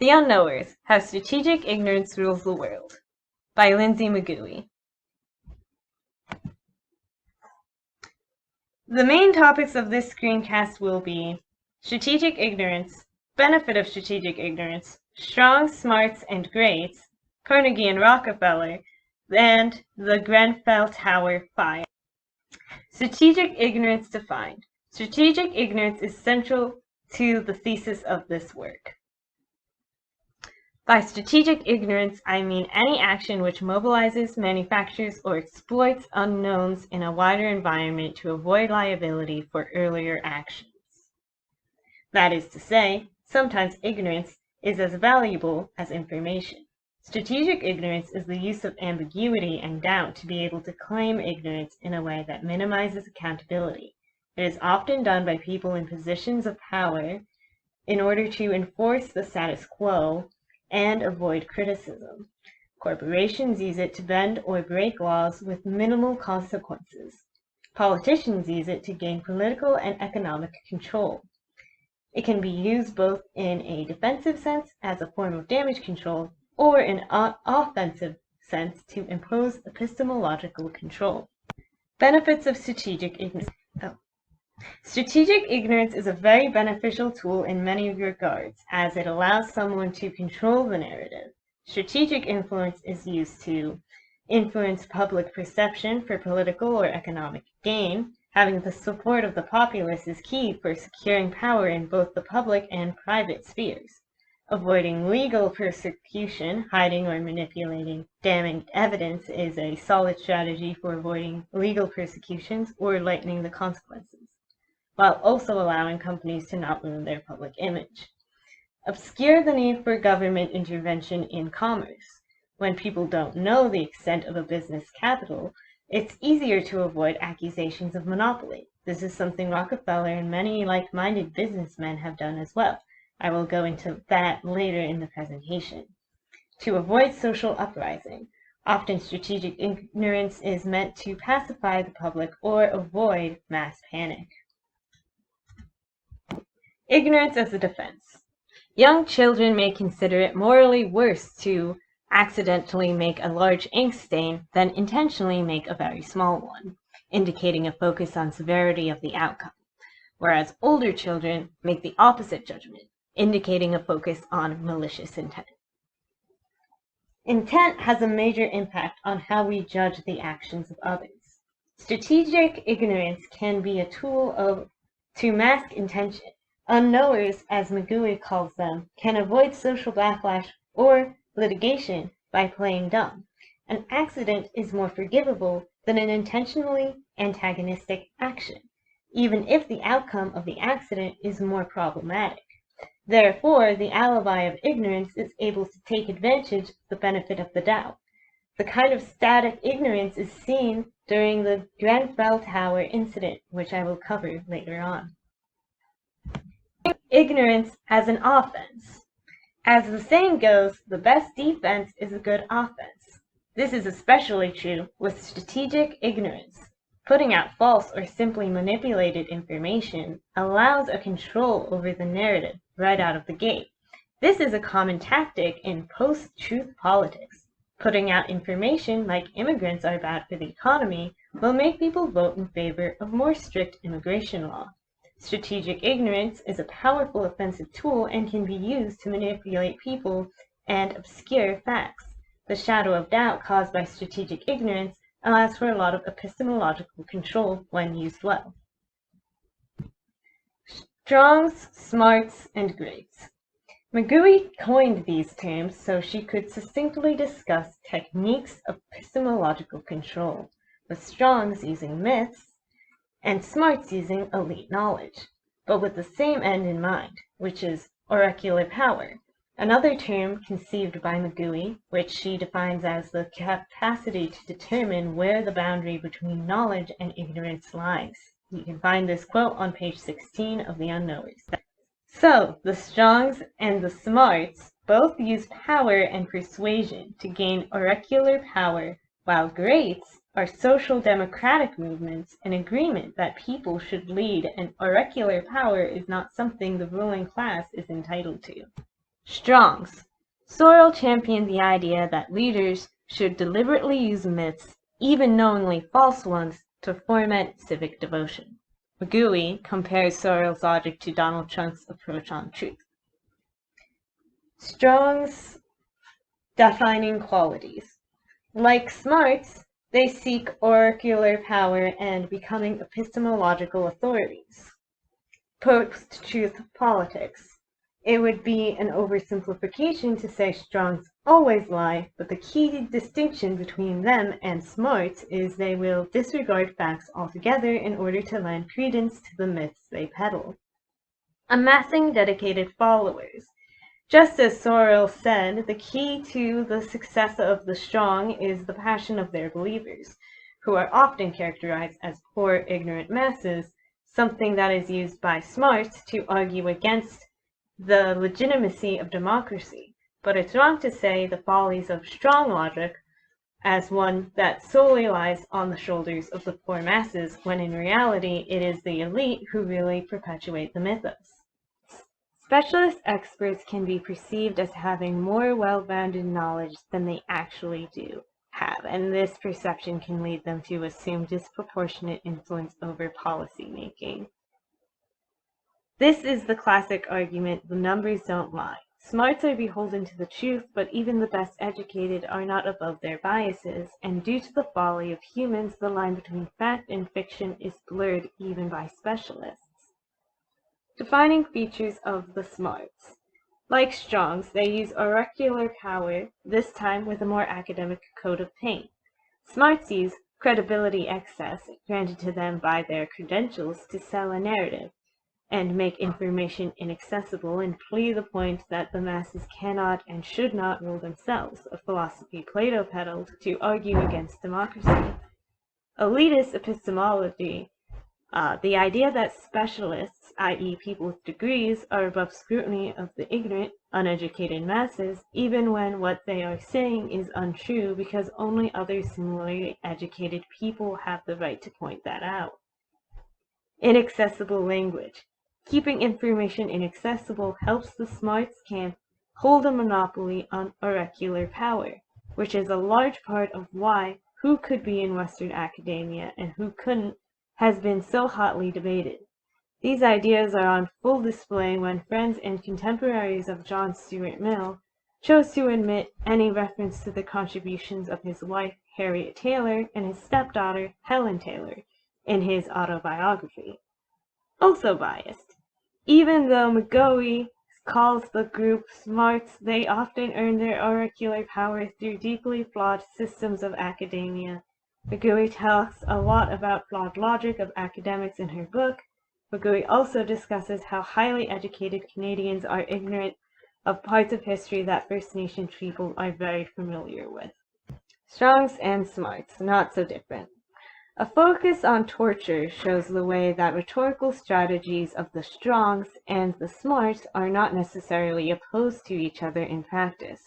The Unknowers, How Strategic Ignorance Rules the World by Lindsay McGooey. The main topics of this screencast will be strategic ignorance, benefit of strategic ignorance, strong, smarts, and greats, Carnegie and Rockefeller, and the Grenfell Tower fire. Strategic ignorance defined. Strategic ignorance is central to the thesis of this work. By strategic ignorance, I mean any action which mobilizes, manufactures, or exploits unknowns in a wider environment to avoid liability for earlier actions. That is to say, sometimes ignorance is as valuable as information. Strategic ignorance is the use of ambiguity and doubt to be able to claim ignorance in a way that minimizes accountability. It is often done by people in positions of power in order to enforce the status quo and avoid criticism. Corporations use it to bend or break laws with minimal consequences. Politicians use it to gain political and economic control. It can be used both in a defensive sense as a form of damage control or in an offensive sense to impose epistemological control. Benefits of strategic ignorance. Strategic ignorance is a very beneficial tool in many regards, as it allows someone to control the narrative. Strategic influence is used to influence public perception for political or economic gain. Having the support of the populace is key for securing power in both the public and private spheres. Avoiding legal persecution, hiding or manipulating damning evidence is a solid strategy for avoiding legal persecutions or lightening the consequences, while also allowing companies to not ruin their public image. Obscure the need for government intervention in commerce. When people don't know the extent of a business capital, it's easier to avoid accusations of monopoly. This is something Rockefeller and many like-minded businessmen have done as well. I will go into that later in the presentation. To avoid social uprising. Often strategic ignorance is meant to pacify the public or avoid mass panic. Ignorance as a defense. Young children may consider it morally worse to accidentally make a large ink stain than intentionally make a very small one, indicating a focus on severity of the outcome, whereas older children make the opposite judgment, indicating a focus on malicious intent. Intent has a major impact on how we judge the actions of others. Strategic ignorance can be a tool to mask intention. Unknowers, as McGooey calls them, can avoid social backlash or litigation by playing dumb. An accident is more forgivable than an intentionally antagonistic action, even if the outcome of the accident is more problematic. Therefore, the alibi of ignorance is able to take advantage of the benefit of the doubt. The kind of static ignorance is seen during the Grenfell Tower incident, which I will cover later on. Ignorance as an offense. As the saying goes, the best defense is a good offense. This is especially true with strategic ignorance. Putting out false or simply manipulated information allows a control over the narrative right out of the gate. This is a common tactic in post-truth politics. Putting out information like immigrants are bad for the economy will make people vote in favor of more strict immigration law. Strategic ignorance is a powerful offensive tool and can be used to manipulate people and obscure facts. The shadow of doubt caused by strategic ignorance allows for a lot of epistemological control when used well. Strongs, smarts, and greats. McGooey coined these terms so she could succinctly discuss techniques of epistemological control, with strongs using myths and smarts using elite knowledge, but with the same end in mind, which is oracular power, another term conceived by McGooey, which she defines as the capacity to determine where the boundary between knowledge and ignorance lies. You can find this quote on page 16 of the Unknowers. So, the strongs and the smarts both use power and persuasion to gain oracular power, while greats are social democratic movements in agreement that people should lead, and oracular power is not something the ruling class is entitled to. Strong's. Sorrell championed the idea that leaders should deliberately use myths, even knowingly false ones, to foment civic devotion. McGooey compares Sorrell's logic to Donald Trump's approach on truth. Strong's defining qualities. Like Smart's, they seek oracular power and becoming epistemological authorities. Post-truth politics. It would be an oversimplification to say Strong's always lie, but the key distinction between them and Smart's is they will disregard facts altogether in order to lend credence to the myths they peddle. Amassing dedicated followers. Just as Sorrell said, the key to the success of the strong is the passion of their believers, who are often characterized as poor, ignorant masses, something that is used by Smarts to argue against the legitimacy of democracy. But it's wrong to say the follies of strong logic as one that solely lies on the shoulders of the poor masses, when in reality it is the elite who really perpetuate the mythos. Specialist experts can be perceived as having more well-rounded knowledge than they actually do have, and this perception can lead them to assume disproportionate influence over policy making. This is the classic argument, the numbers don't lie. Smarts are beholden to the truth, but even the best educated are not above their biases, and due to the folly of humans, the line between fact and fiction is blurred even by specialists. Defining features of the Smarts. Like Strong's, they use oracular power, this time with a more academic coat of paint. Smarts use credibility excess granted to them by their credentials to sell a narrative, and make information inaccessible and plead the point that the masses cannot and should not rule themselves, a philosophy Plato peddled to argue against democracy. Elitist epistemology. The idea that specialists, i.e. people with degrees, are above scrutiny of the ignorant, uneducated masses, even when what they are saying is untrue, because only other similarly educated people have the right to point that out. Inaccessible language. Keeping information inaccessible helps the Smarts camp hold a monopoly on oracular power, which is a large part of why who could be in Western academia and who couldn't has been so hotly debated. These ideas are on full display when friends and contemporaries of John Stuart Mill chose to omit any reference to the contributions of his wife Harriet Taylor and his stepdaughter Helen Taylor in his autobiography. Also biased. Even though McGooey calls the group Smarts, they often earn their oracular power through deeply flawed systems of academia. McGooey talks a lot about flawed logic of academics in her book. McGooey also discusses how highly educated Canadians are ignorant of parts of history that First Nations people are very familiar with. Strong's and Smarts, not so different. A focus on torture shows the way that rhetorical strategies of the Strongs and the Smarts are not necessarily opposed to each other in practice,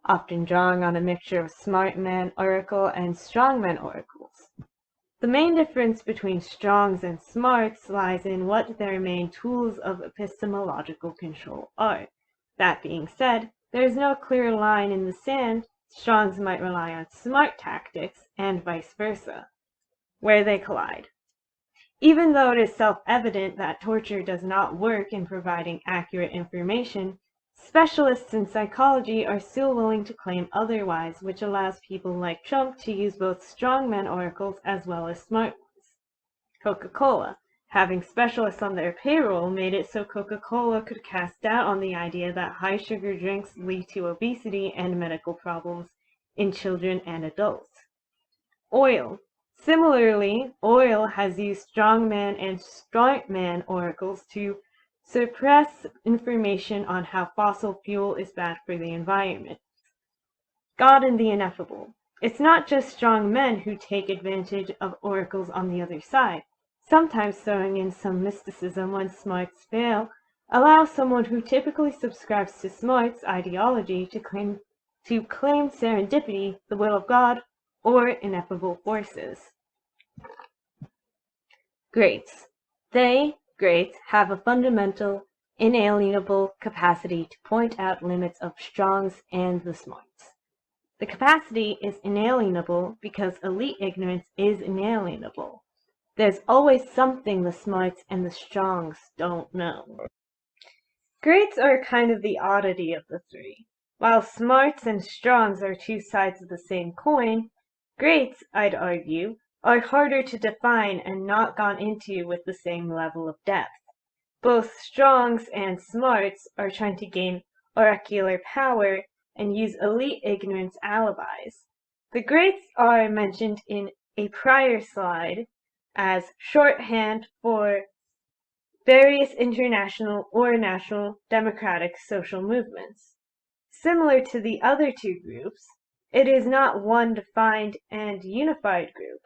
often drawing on a mixture of smart man oracle and strong man oracles. The main difference between Strongs and Smarts lies in what their main tools of epistemological control are. That being said, there is no clear line in the sand. Strongs might rely on smart tactics, and vice versa. Where they collide. Even though it is self-evident that torture does not work in providing accurate information, specialists in psychology are still willing to claim otherwise, which allows people like Trump to use both strongman oracles as well as smart ones. Coca-Cola. Having specialists on their payroll made it so Coca-Cola could cast doubt on the idea that high-sugar drinks lead to obesity and medical problems in children and adults. Oil. Similarly, oil has used strongman and smartman oracles to suppress information on how fossil fuel is bad for the environment. God and the ineffable. It's not just strong men who take advantage of oracles on the other side. Sometimes throwing in some mysticism when smarts fail allows someone who typically subscribes to smarts ideology to claim serendipity, the will of God, or ineffable forces. Greats. They, greats, have a fundamental inalienable capacity to point out limits of strongs and the smarts. The capacity is inalienable because elite ignorance is inalienable. There's always something the smarts and the strongs don't know. Greats are kind of the oddity of the three. While smarts and strongs are two sides of the same coin, greats, I'd argue, are harder to define and not gone into with the same level of depth. Both strongs and smarts are trying to gain oracular power and use elite ignorance alibis. The greats are mentioned in a prior slide as shorthand for various international or national democratic social movements. Similar to the other two groups, it is not one defined and unified group.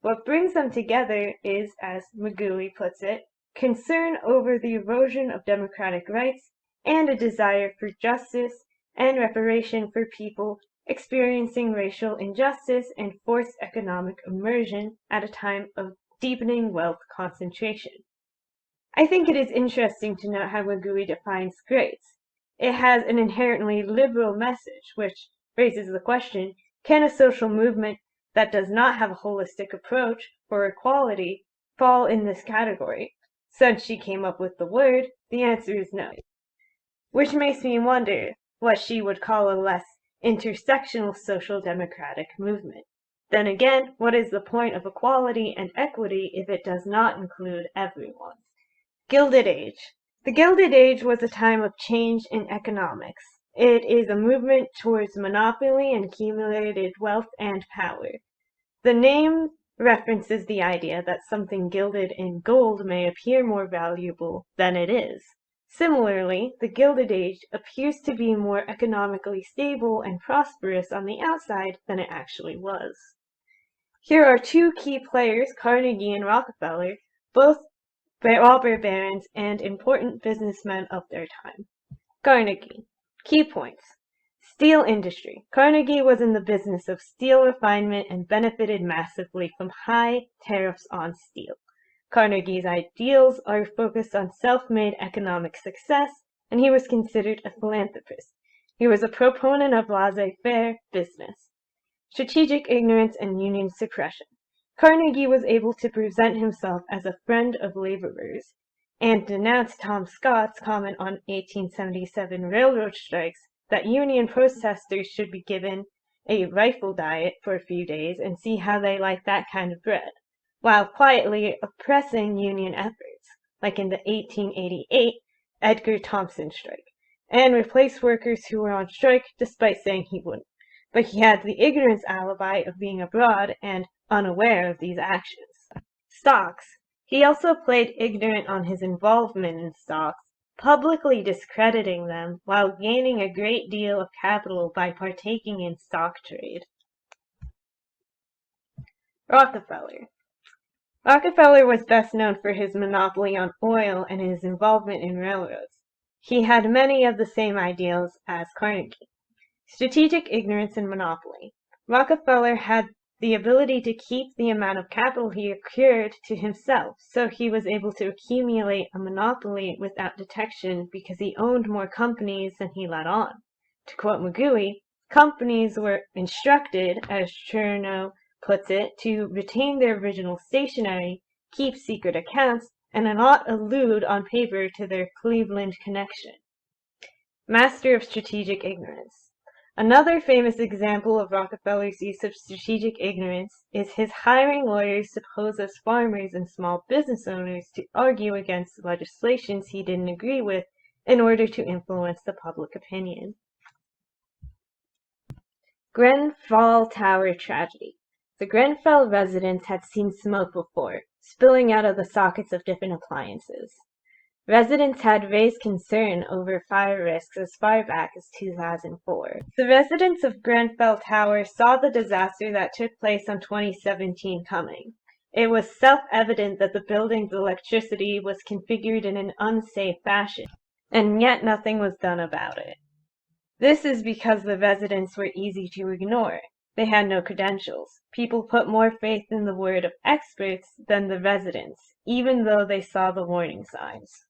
What brings them together is, as Magui puts it, concern over the erosion of democratic rights and a desire for justice and reparation for people experiencing racial injustice and forced economic immersion at a time of deepening wealth concentration. I think it is interesting to note how Magui defines greats. It has an inherently liberal message, which raises the question, can a social movement that does not have a holistic approach for equality fall in this category? Since she came up with the word, the answer is no. Which makes me wonder what she would call a less intersectional social democratic movement. Then again, what is the point of equality and equity if it does not include everyone? Gilded Age. The Gilded Age was a time of change in economics. It is a movement towards monopoly and accumulated wealth and power. The name references the idea that something gilded in gold may appear more valuable than it is. Similarly, the Gilded Age appears to be more economically stable and prosperous on the outside than it actually was. Here are two key players, Carnegie and Rockefeller, both robber barons and important businessmen of their time. Carnegie. Key points. Steel industry. Carnegie was in the business of steel refinement and benefited massively from high tariffs on steel. Carnegie's ideals are focused on self-made economic success, and he was considered a philanthropist. He was a proponent of laissez-faire business. Strategic ignorance and union suppression. Carnegie was able to present himself as a friend of laborers and denounced Tom Scott's comment on 1877 railroad strikes that union protesters should be given a rifle diet for a few days and see how they like that kind of bread, while quietly oppressing union efforts, like in the 1888 Edgar Thompson strike, and replace workers who were on strike despite saying he wouldn't. But he had the ignorance alibi of being abroad and unaware of these actions. Stocks. He also played ignorant on his involvement in stocks, publicly discrediting them while gaining a great deal of capital by partaking in stock trade. Rockefeller. Rockefeller was best known for his monopoly on oil and his involvement in railroads. He had many of the same ideals as Carnegie. Strategic ignorance and monopoly. Rockefeller had the ability to keep the amount of capital he accrued to himself, so he was able to accumulate a monopoly without detection because he owned more companies than he let on. To quote Magui, companies were instructed, as Chernow puts it, to retain their original stationery, keep secret accounts, and not allude on paper to their Cleveland connection. Master of strategic ignorance. Another famous example of Rockefeller's use of strategic ignorance is his hiring lawyers to pose as farmers and small business owners to argue against legislations he didn't agree with in order to influence the public opinion. Grenfell Tower tragedy. The Grenfell residents had seen smoke before, spilling out of the sockets of different appliances. Residents had raised concern over fire risks as far back as 2004. The residents of Grenfell Tower saw the disaster that took place in 2017 coming. It was self-evident that the building's electricity was configured in an unsafe fashion, and yet nothing was done about it. This is because the residents were easy to ignore. They had no credentials. People put more faith in the word of experts than the residents, even though they saw the warning signs.